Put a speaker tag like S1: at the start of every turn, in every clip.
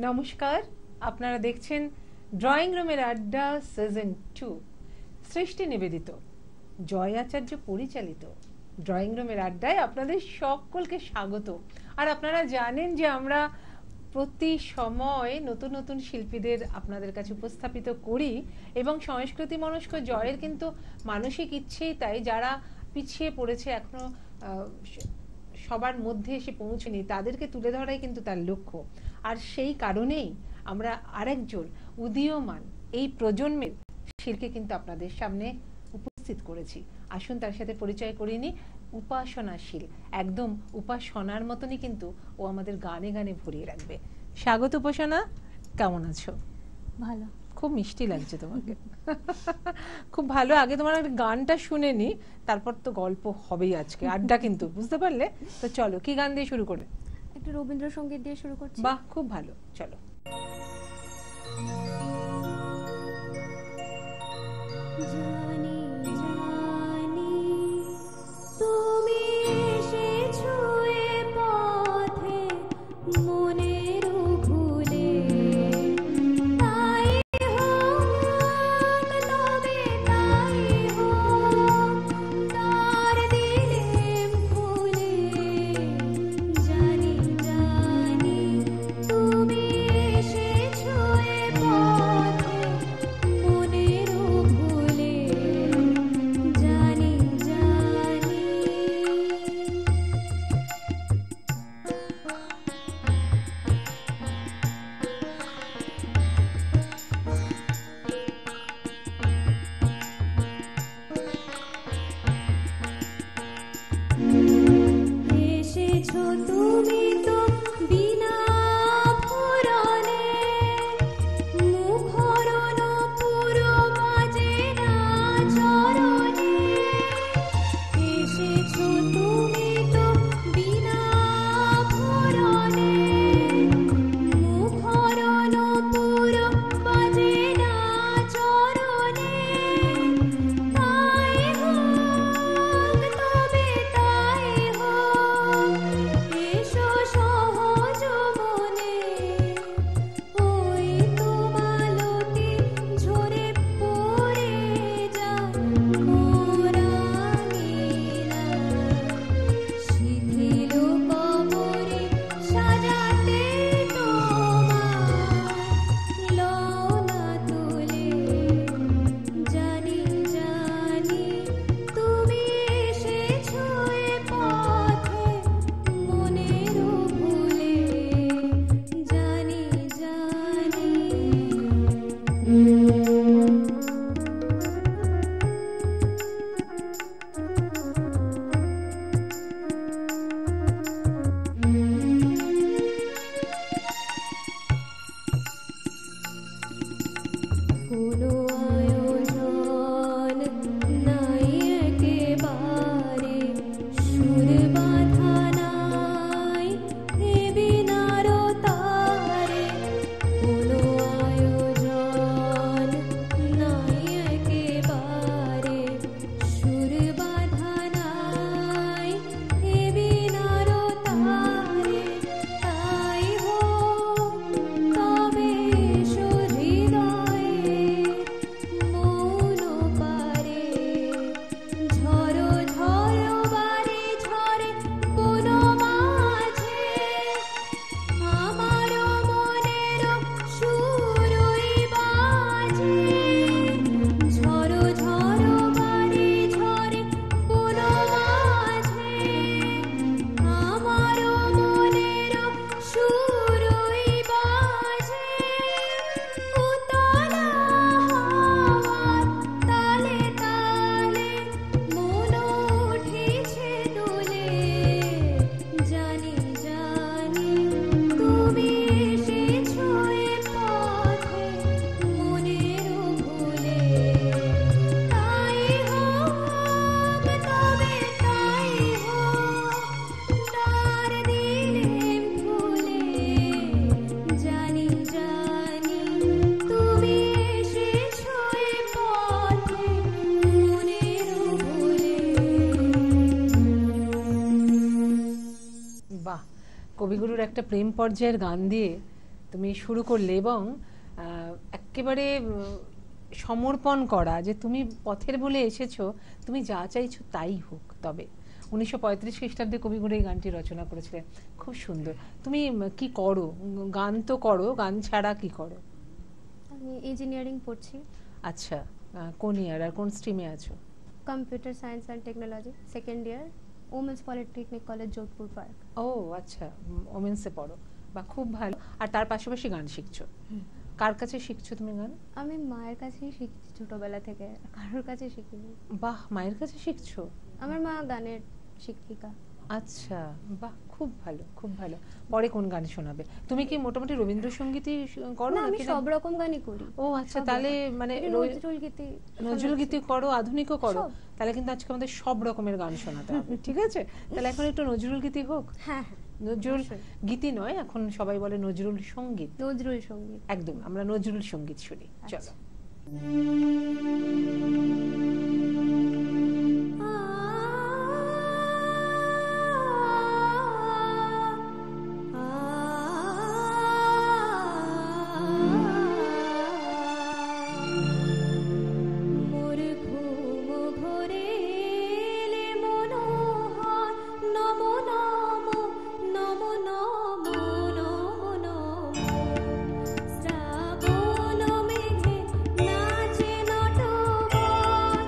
S1: নমস্কার, আপনারা দেখছেন ড্রয়িং রুমের আড্ডা সিজন 2, সৃষ্টি নিবেদিত, জয় আচার্য পরিচালিত ড্রয়িং রুমের আড্ডায় আপনাদের সকলকে স্বাগত। আর আপনারা জানেন যে আমরা প্রতি সময় নতুন নতুন শিল্পীদের আপনাদের কাছে উপস্থাপিত করি এবং সংস্কৃতি মনস্ক জয়ের কিন্তু মানসিক ইচ্ছেই তাই, যারা পিছিয়ে পড়েছে এখনো সবার মধ্যে এসে পৌঁছেনি তাদেরকে তুলে ধরাই কিন্তু তার লক্ষ্য। আর সেই কারণেই আমরা আরেকজন উদীয়মান এই প্রজন্মের শিল্পীকে কিন্তু আপনাদের সামনে উপস্থিত করেছি। আসুন তার সাথে পরিচয় করিয়ে নিই। উপাসনাশীল, একদম উপাসনার মতনই কিন্তু ও আমাদের গানে গানে ভরিয়ে রাখবে। স্বাগত উপাসনা, কেমন আছো?
S2: ভালো,
S1: খুব মিষ্টি লাগছে তোমাকে। খুব ভালো। আগে তোমার গানটা শুনে নি, তারপর তো গল্প হবেই আজকে, আড্ডা কিন্তু, বুঝতে পারলে? তো চলো, কি গান দিয়ে শুরু করবে?
S2: একটু রবীন্দ্রসঙ্গীত দিয়ে শুরু করছি।
S1: বাহ, খুব ভালো, চলো।
S2: জানি জানি তুমি এসেছো এ পথে মনের ভুলে, তাই হোক তবে তাই হোক তার দিলেম খুলে। জানি জানি তুমি এসেছো এ পথে মনের ভুলে, জানি জানি। এসেছো তুমি তো বিনা ভরণে, মুখরণ পুরো বাজে না চরণে। এসেছো তুমি তো বিনা ভরণে, মুখরণ পুরো বাজে না চরণে। তাই হোক তবে তাই হোক, এসো সহজ মনে। ওই তো মালতী ঝরে পড়ে যায় মোরা নীলা, শিথিল কবরে সাজাতে তোমায় লও না তুলে। জানি জানি তুমি এসেছো এ পথে মনের ভুলে, জানি জানি। কোনো আয়োজন নাই একেবারে, সুর বাঁধা নাই এ বিনার তারে। কোনো আয়োজন নাই একেবারে, সুর বাঁধা নাই এ বিনার তারে। তাই হোক তবে এসো হৃদয়ে মৌন পারে, ঝরো ঝরো বারে ঝরে কোন মাঝে। আমার মনের সুরই বাজে, ঝরো ঝরো বারে ঝরে কোন মাঝে। আমার মনের সুরই বাজে, উতলা হাওয়ার তালে তালে মন উঠেছে দুলে। জানি জানি তুমি এসেছো এ পথে মনের ভুলে, তাই হোক তবে তাই হোক তার দিলেম খুলে। জানি জানি তুমি এসেছো এ পথে মনের ভুলে।
S1: বাহ, কবিগুরুর একটা প্রেম পর্যায়ের গান দিয়ে তুমি শুরু করলে এবং একেবারে সমর্পণ করা যে তুমি পথের বলে এসেছো, তুমি যা চাইছো তাই হোক। তবে 1935 খ্রিস্টাব্দে কবিগুরু এই গানটি রচনা করেছিলেন। খুব সুন্দর। তুমি কি করো? গান তো করো, গান ছাড়া কি করো?
S3: আমি ইঞ্জিনিয়ারিং পড়ছি।
S1: আচ্ছা, কোন ইয়ার আর কোন স্ট্রিমে আছো?
S3: Computer science and technology, second year, women's polytechnic college, Jodhpur Park.
S1: ও আচ্ছা, ওমেন্সে পড়ো, বা খুব ভালো। আর তার পাশাপাশি গান শিখছো। কার কাছে শিখছো তুমি গান?
S3: আমি মায়ের কাছেই শিখছি ছোটবেলা থেকে, কারোর কাছে শিখিনি।
S1: বাহ, মায়ের কাছে শিখছো?
S3: আমার মা গানের শিক্ষিকা।
S1: আচ্ছা, বাহ, খুব ভালো, খুব ভালো। পরে কোন গান শোনাবে? তুমি কি মোটামুটি রবীন্দ্রসঙ্গীতই করো
S3: না, আমি
S1: নাকি?
S3: সব রকম গানই করি।
S1: ও আচ্ছা,
S3: সব
S1: তাহলে
S3: রকম।
S1: মানে
S3: নজরুল গীতি,
S1: নজরুল গীতি করো, আধুনিকও করো।
S3: সব।
S1: তাহলে কিন্তু আজকে আমাদের সব রকমের গান শোনাতে হবে, ঠিক আছে? তাহলে এখন একটু নজরুল গীতি হোক।
S3: হ্যাঁ হ্যাঁ,
S1: নজরুল
S3: অবশ্যই।
S1: গীতি নয়, এখন সবাই বলে নজরুল সঙ্গীত।
S3: নজরুল সঙ্গীত।
S1: একদম, আমরা নজরুল সঙ্গীত শুনি, চলো।
S3: আচ্ছা।
S2: মোর ঘুম ঘোরে এলে মনোহর, নম নম নম নম নম নম। শ্রাবণ মেঘে নাচে নটবর,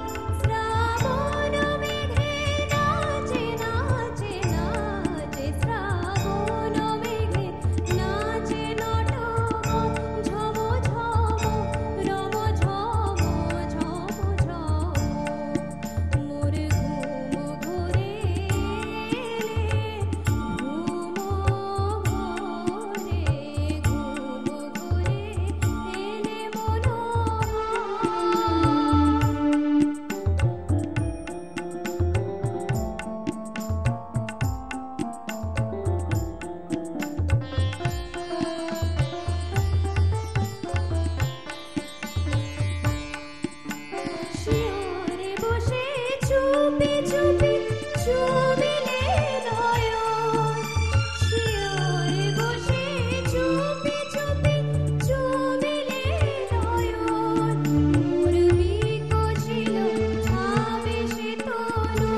S2: শ্রাবণ মেঘে নাচে নাচে নাচে, শ্রাবণ মেঘে নাচে নটবর, ঝম ঝম রম ঝম ঝম ঝম। মোর ঘুম ঘোরে ঘুম ঘোরে ঘুম ঘোরে এলে মনোহর। শিয়রে বসে চুপি চুপি চুবিলে নয়ন, শিয়রে বসে চুপি চুপি চুবিলে নয়ন। মোর বিকশিল আবেশে তনু,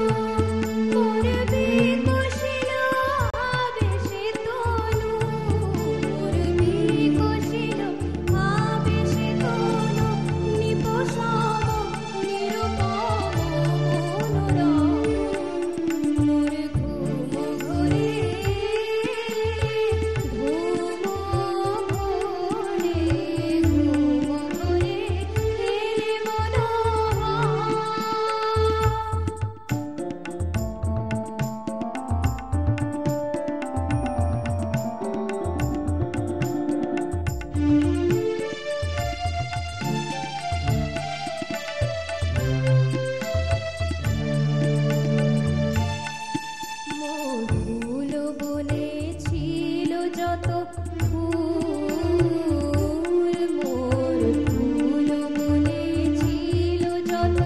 S2: মোর বিকশিল আবেশে তনু, মোর বিকশিল আবেশে তনু। নিপসম নিরুপম মনোরম, মোর ঘুম ঘোরে ঘুম ঘোরে ঘুম ঘোরে এলে মনোহর। মোর ফুল বনেছিল যত ফুল, মোর ফুল বনেছিল যত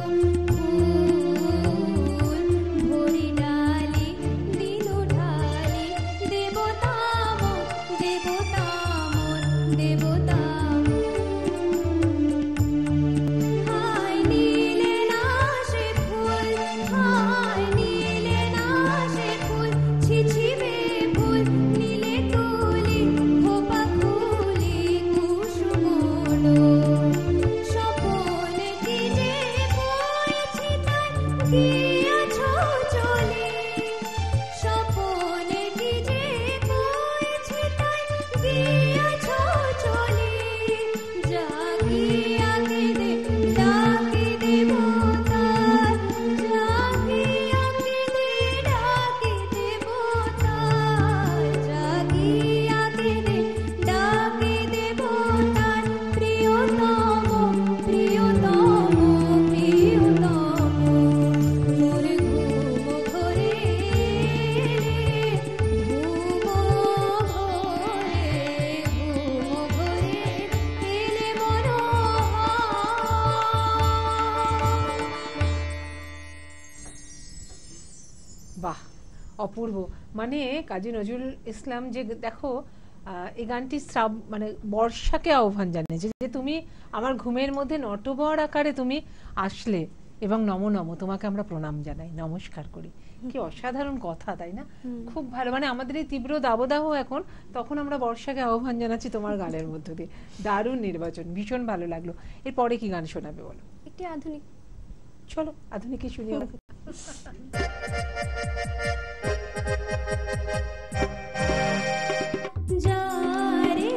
S2: ফুল। ভরি ডালি দিনু ঢালি দেবতাম দেবতাম দেবতাম। হায় নীলে না সে ফুল, হায় নীলে না সে ফুল, ছিছিবে ফুল নীলে তুলি খোপা খুলি কুসুমডোল। স্বপনে কি যে বয়েছি তাই গিয়াছ চলে, স্বপনে কি যে বয়েছি তাই গিয়াছ চলে। জাগিয়া কেঁদে ডাকি দেবতার, জাগিয়া কেঁদে ডাকি দেবতার, জাগিয়া কেঁদে ডাকি দেবতার। প্রিয়তম প্রিয়তম প্রিয়তম, মোর ঘুম ঘোরে ঘুম ঘোরে ঘুম ঘোরে এলে মনোহর।
S1: বাহ, অপূর্ব। মানে কাজী নজরুল ইসলাম যে দেখো এই গানটি মানে বর্ষাকে আহ্বান জানিয়েছে যে তুমি আমার ঘুমের মধ্যে নটবর আকারে তুমি আসলে, এবং নমো নমো, তোমাকে আমরা প্রণাম জানাই, নমস্কার করি। কি অসাধারণ কথা, তাই না? খুব ভালো, মানে আমাদের এই তীব্র দাবদাহ এখন, তখন আমরা বর্ষাকে আহ্বান জানাচ্ছি তোমার গানের মধ্য দিয়ে। দারুণ নির্বাচন, ভীষণ ভালো লাগলো। এরপরে কি গান শোনাবে বলো?
S3: একটি আধুনিক।
S1: চলো আধুনিকই শুনি আমরা।
S2: যারে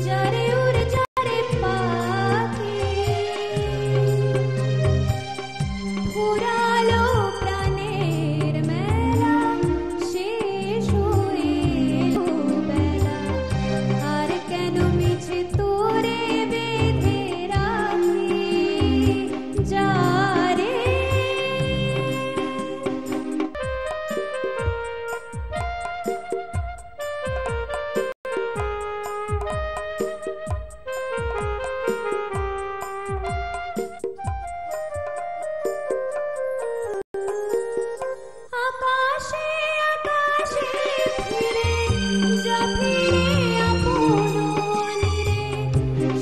S2: যারে উড়ে যারে পাখি ফুরালো প্রাণের মেলা শেষ হয়ে বেলা আর কেন মিছে তোরে বেঁধে রাখি যারে আকাশে আকাশে ফিরে যা ফিরে আপন নীরে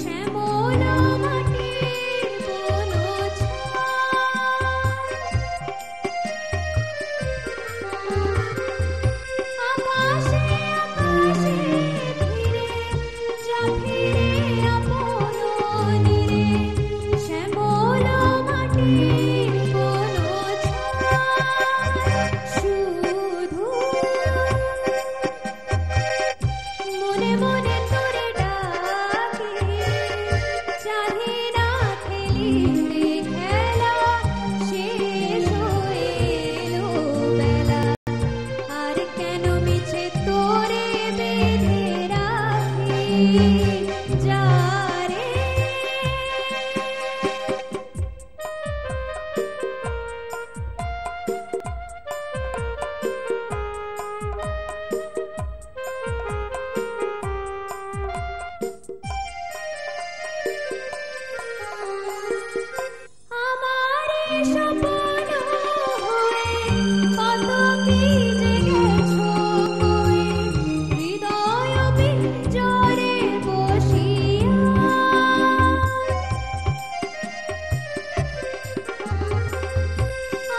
S2: শ্যামল মাটির বন আকাশে আকাশে ফিরে যা ফিরে আপন নীরে শ্যামল মাটির বন শুধু মনে মনে তোরে ডাকি চাহি না খেলিতে খেলা শেষ হয়ে এলো বেলা আর কেন মিছে তোরে বেঁধে রাখি যারে আমারে স্বপ্ন হয়ে কত কি জেগেছো কয়ে হৃদয় পিঞ্জরে বসিয়া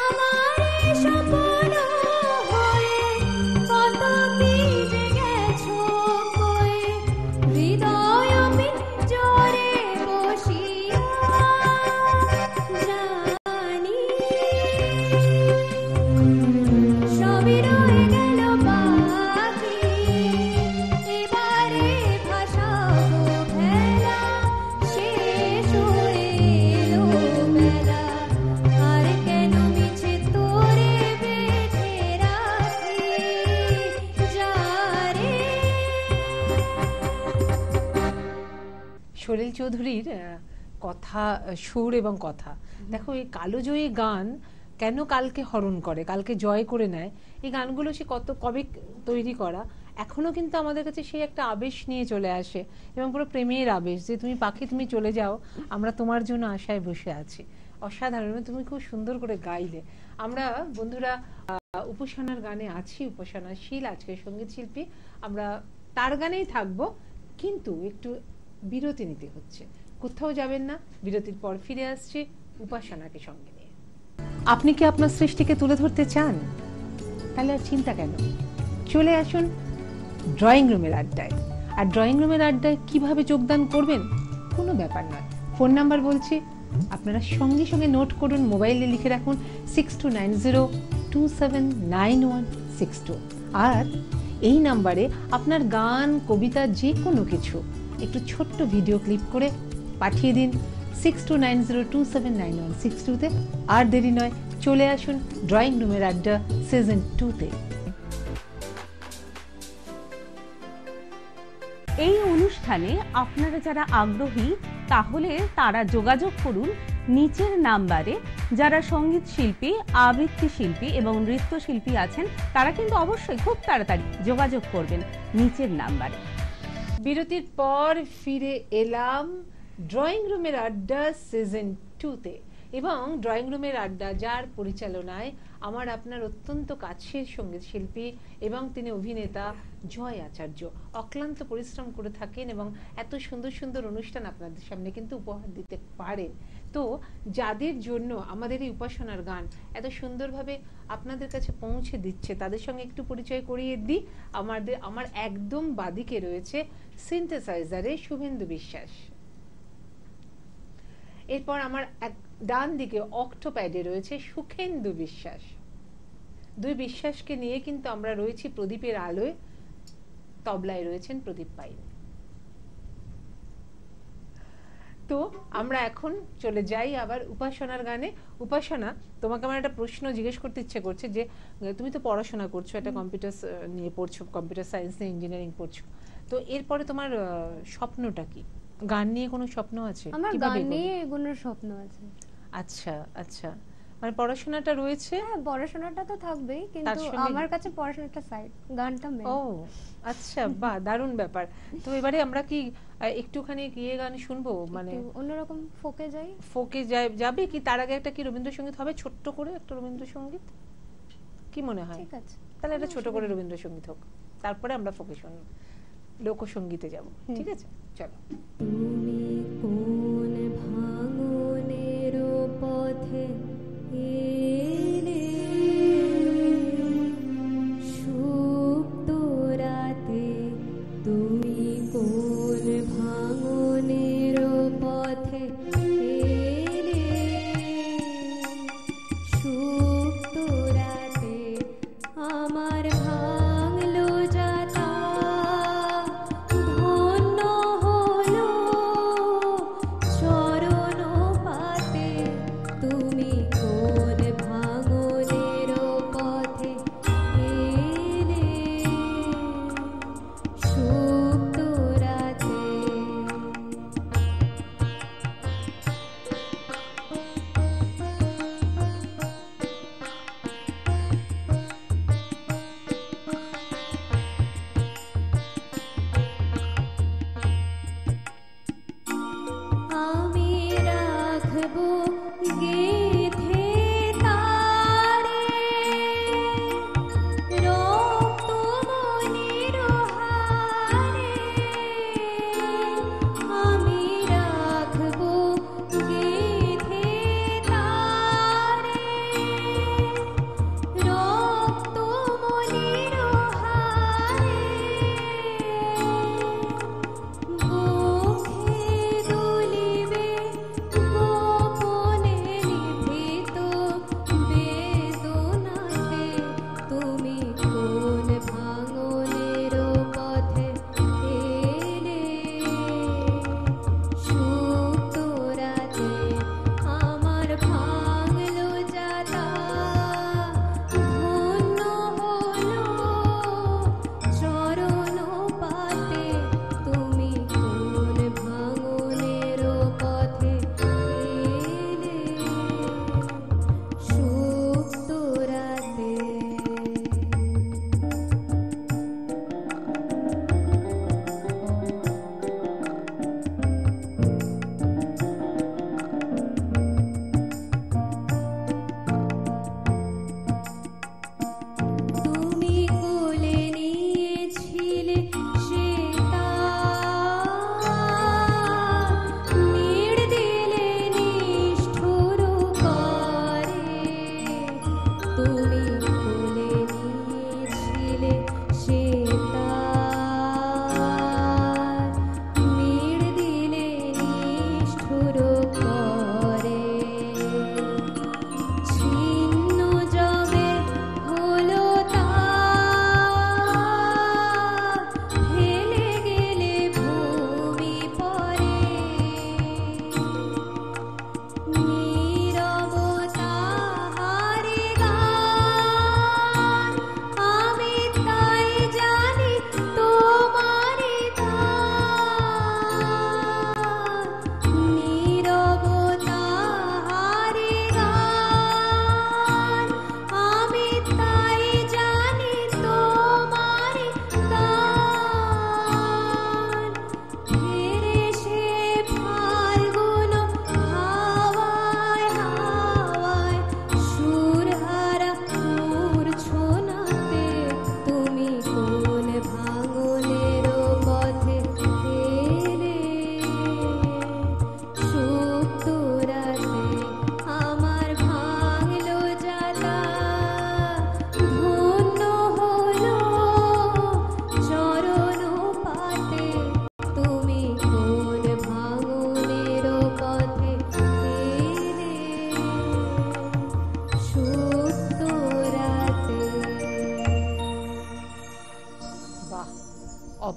S2: আমারে স্বপ্ন হয়ে কত কি জেগেছো কয়ে হৃদয় পিঞ্জরে বসিয়া জানি সবই রয়ে গেল বাকি এবারে ভাসাবো ভেলা শেষ হয়ে এলো বেলা আর কেন মিছে তোরে বেঁধে রাখি যারে
S1: সলিল চৌধুরীর কথা, সুর এবং কথা, দেখো এই কালোজয়ী গান কেন কালকে হরণ করে, কালকে জয় করে নেয়, এই গানগুলো সে কবে তৈরি করা, এখনো কিন্তু আমাদের কাছে সেই একটা আবেশ নিয়ে চলে আসে, এবং পুরো প্রেমের আবেশ যে তুমি পাখি তুমি চলে যাও, আমরা তোমার জন্য আশায় বসে আছি। অসাধারণ, তুমি খুব সুন্দর করে গাইলে। আমরা বন্ধুরা উপাসনার গানে আছি, উপাসনা শীল আজকে সঙ্গীত শিল্পী, আমরা তার গানেই থাকবো, কিন্তু একটু বিরতি নিতে হচ্ছে। কোথাও যাবেন না, বিরতির পর ফিরে আসছি উপাসনাকে সঙ্গে নিয়ে। আপনি কি আপনার সৃষ্টিকে তুলে ধরতে চান? তাহলে আর চিন্তা কেন, চলে আসুন ড্রয়িং রুমের আড্ডায়। আর ড্রয়িং রুমের আড্ডায় কিভাবে যোগদান করবেন, কোনো ব্যাপার নয়, ফোন নাম্বার বলছি, আপনারা সঙ্গে সঙ্গে নোট করুন, মোবাইলে লিখে রাখুন 6290279162। আর এই নাম্বারে আপনার গান, কবিতা, যে কোনো কিছু একটু ছোট্ট ভিডিও ক্লিপ করে পাঠিয়ে দিন 6290279162-তে। আর দেরি নয়, চলে আসুন ড্রয়িং রুমের আড্ডা সিজন 2-তে।
S4: এই অনুষ্ঠানে আপনারা যারা আগ্রহী তাহলে তারা যোগাযোগ করুন নিচের নাম্বারে। যারা সঙ্গীত শিল্পী, আবৃত্তি শিল্পী এবং নৃত্যশিল্পী আছেন তারা কিন্তু অবশ্যই খুব তাড়াতাড়ি যোগাযোগ করবেন নিচের নাম্বারে।
S1: বিরতির পর ফিরে এলাম ড্রয়িং রুমের আড্ডা সিজন 2-তে। এবং ড্রয়িং রুমের আড্ডা যার পরিচালনায় আমার আপনার অত্যন্ত কাছের সঙ্গীত শিল্পী এবং তিনি অভিনেতা জয় আচার্য অক্লান্ত পরিশ্রম করে থাকেন এবং এত সুন্দর সুন্দর অনুষ্ঠান আপনাদের সামনে কিন্তু উপহার দিতে পারেন। তো যাদের জন্য আমাদের এই উপাসনার গান এত সুন্দরভাবে আপনাদের কাছে পৌঁছে দিচ্ছে তাদের সঙ্গে একটু পরিচয় করিয়ে দিই। আমার একদম বাদিকে রয়েছে সিনথেসাইজারে শুভেন্দু বিশ্বাস, এরপর আমার ডান দিকে অক্টোপ্যাডে রয়েছে সুখেন্দু বিশ্বাস। দুই বিশ্বাসকে নিয়ে কিন্তু আমরা রয়েছি প্রদীপের আলোয়, তবলায় রয়েছেন প্রদীপ পাইন। তো আমরা এখন চলে যাই আবার উপাসনার গানে। উপাসনা, তোমাকে আমার একটা প্রশ্ন জিজ্ঞেস করতে ইচ্ছে করছে যে তুমি তো পড়াশোনা করছো, একটা কম্পিউটার নিয়ে পড়ছো, কম্পিউটার সায়েন্স নিয়ে ইঞ্জিনিয়ারিং পড়ছো, তো এরপরে তোমার স্বপ্নটা কি? গান নিয়ে কোনো স্বপ্ন আছে?
S3: আমার গান নিয়ে এগোনোর স্বপ্ন আছে।
S1: আচ্ছা আচ্ছা, মানে পড়াশোনাটা রয়েছে?
S3: হ্যাঁ, পড়াশোনাটা তো থাকবেই, কিন্তু আমার কাছে পড়াশোনাটা সাইড, গানটা মেইন।
S1: ও আচ্ছা, বাহ, দারুণ ব্যাপার। তো এবারে আমরা কি একটুখানি গিয়ে গান শুনবো, মানে
S3: অন্যরকম ফোকে যাই?
S1: ফোকে যাবে কি? তার আগে একটা কি রবীন্দ্রসঙ্গীত হবে, ছোট্ট করে একটা রবীন্দ্রসঙ্গীত, কি মনে হয়?
S3: ঠিক আছে,
S1: তাহলে একটা ছোট করে রবীন্দ্রসঙ্গীত হোক, তারপরে আমরা ফোকে শুনবো, লোকসঙ্গীতে যাব। ঠিক আছে, চলো।
S2: তুমি কোন ভাঙনের পথে এলে, সুপ্ত রাতে তুমি কোন ভাঙনের পথে এলে, সুপ্ত রাতে আমার ভাঙলো যাতা, ধন্য হলো চরণ পাতে তুমি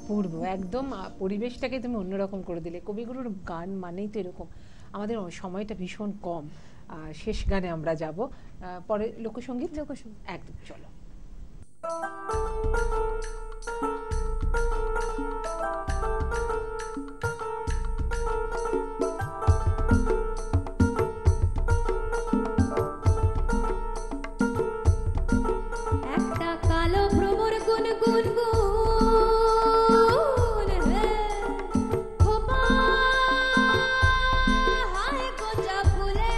S1: অপূর্ব, একদম পরিবেশটাকে তুমি অন্যরকম করে দিলে। কবিগুরুর গান মানেই তো এরকম। আমাদের সময়টা ভীষণ কম, শেষ গানে আমরা যাব, পরে লোকসঙ্গীত। একদম, চলো।
S2: একটা কালো ভ্রমর গুন গুন গুন খোপা হায় গোজা ফুলে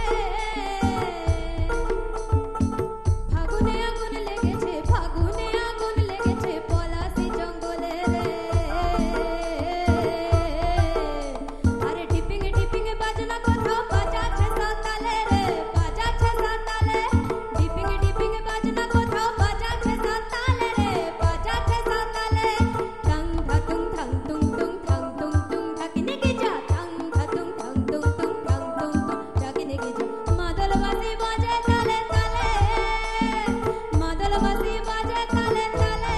S2: ফাগুনে আগুন লেগেছে, ফাগুনে আগুন লেগেছে পলাশি জঙ্গলে রে। আরে টিপিং টিপিং বাজনা কোথাও বাজাচ্ছে সাতালে রে, বাজাচ্ছে সাতালে। টিপিং টিপিং বাজনা কোথাও বাজাচ্ছে সাতালে রে, বাজাচ্ছে সাতালে। টাং ধাতুং ঠাং তুং তুং ঠাং তুং তুং ঢাকিনে কি যা, টাং ধাতুং ঠাং তুং তুং ঠাং তুং তুং ঢাকিনে কি যা। মাদল বাজে বাজে তালে তালে, মাদল বাজে বাজে তালে তালে,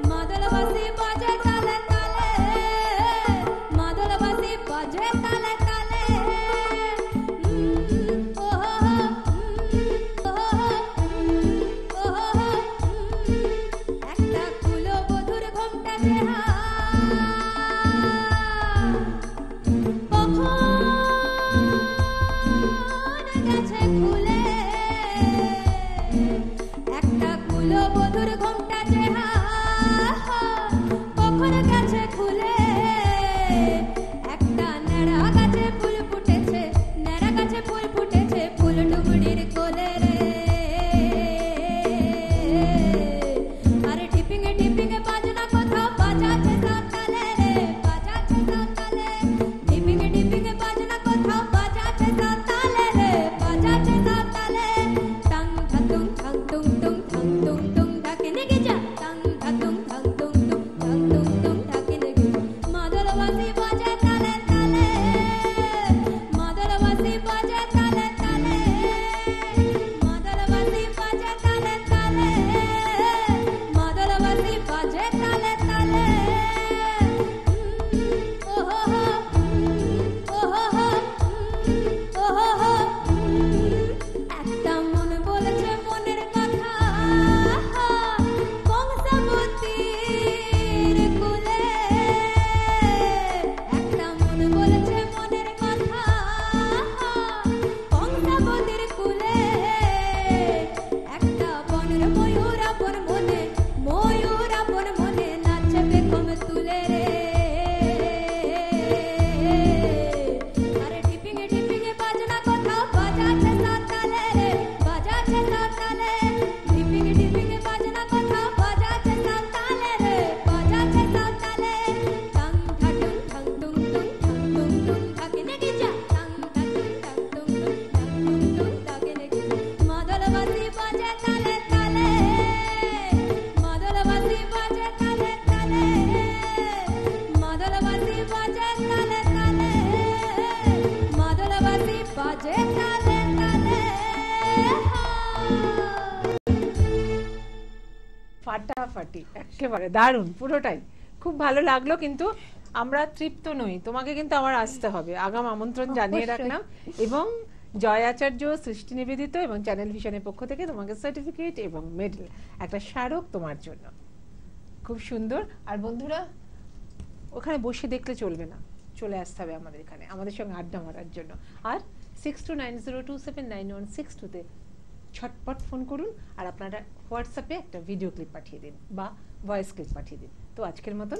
S2: মাদল বাজে বাজে তালে তালে, মাদল বাজে বাজে তালে তালে। ও একটা কুলো বধুর ঘোমটা দেহা কখন গেছে খুলে, একটা কুলো বধুর ঘোমটা দেহা কখন গেছে খুলে। একটা নেড়া গাছে ফুল ফুটেছে, নেড়া গাছে ফুল ফুটেছে ফুল ডুবুরির কোলে রে। আরে টিপিং টিপিং বাজনা কোথাও বাজাচ্ছে সাতালে রে, বাজাচ্ছে সাতালে। টিপিং টিপিং বাজনা কোথাও বাজাচ্ছে সাতালে রে, বাজাচ্ছে সাতালে। টাং ধাতুং ঠাং তুং তুং ঠাং তুং তুং ঢাকিনে কি যা, টাং ধাতুং ঠাং তুং তুং ঠাং তুং তুং ঢাকিনে কি যা। মাদল বাজে বাজে তালে তালে, মাদল বাজে বাজে তালে তালে, মাদল বাজে বাজে তালে তালে, মাদল বাজে বাজে তালে তালে। ওহো ওহো ওহো, একটা মন বলেছে মনের কথা কংসাবতীর কুলে। একটা মন বলেছে মনের কথা কংসাবতীর কুলে। একটা বনের ময়ূর আপন মনে, ময়ূর আপন মনে নাচে বেগম তুলে রে। আরে টিপিং টিপিং বাজনা কোথাও বাজাচ্ছে সাতালে রে, বাজাচ্ছে সাতালে। টিপিং টিপিং বাজনা কোথাও বাজাচ্ছে সাতালে রে, বাজাচ্ছে সাতালে। টাং ধাতুং ঠাং তুং তুং ঠাং তুং তুং ঢাকিনে কি যা, টাং ধাতুং ঠাং তুং তুং ঠাং তুং তুং ঢাকিনে কি যা। মাদল বাজে বাজে তালে তালে, মাদল বাজে বাজে তালে তালে, মাদল বাজে বাজে তালে তালে, মাদল বাজে বাজে তালে তালে।
S1: ফাটাফাটি, একেবারে দারুণ, পুরোটাই খুব ভালো লাগলো। কিন্তু আমরা তৃপ্ত নই, তোমাকে কিন্তু আমার আসতে হবে। আগাম আমন্ত্রণ জানিয়ে
S3: অবশ্যই।
S1: রাখলাম। এবং জয় আচার্য, সৃষ্টি নিবেদিত এবং চ্যানেল ভিশনের পক্ষ থেকে তোমাকে সার্টিফিকেট এবং মেডেল, একটা স্মারক তোমার জন্য। খুব সুন্দর। আর বন্ধুরা, ওখানে বসে দেখলে চলবে না, চলে আসতে হবে আমাদের এখানে, আমাদের সঙ্গে আড্ডা মারার জন্য। আর 6290279162-তে ছটপট ফোন করুন, আর আপনারা হোয়াটসঅ্যাপে একটা ভিডিও ক্লিপ পাঠিয়ে দিন বা ভয়েস ক্লিপ পাঠিয়ে দিন। তো আজকের মতন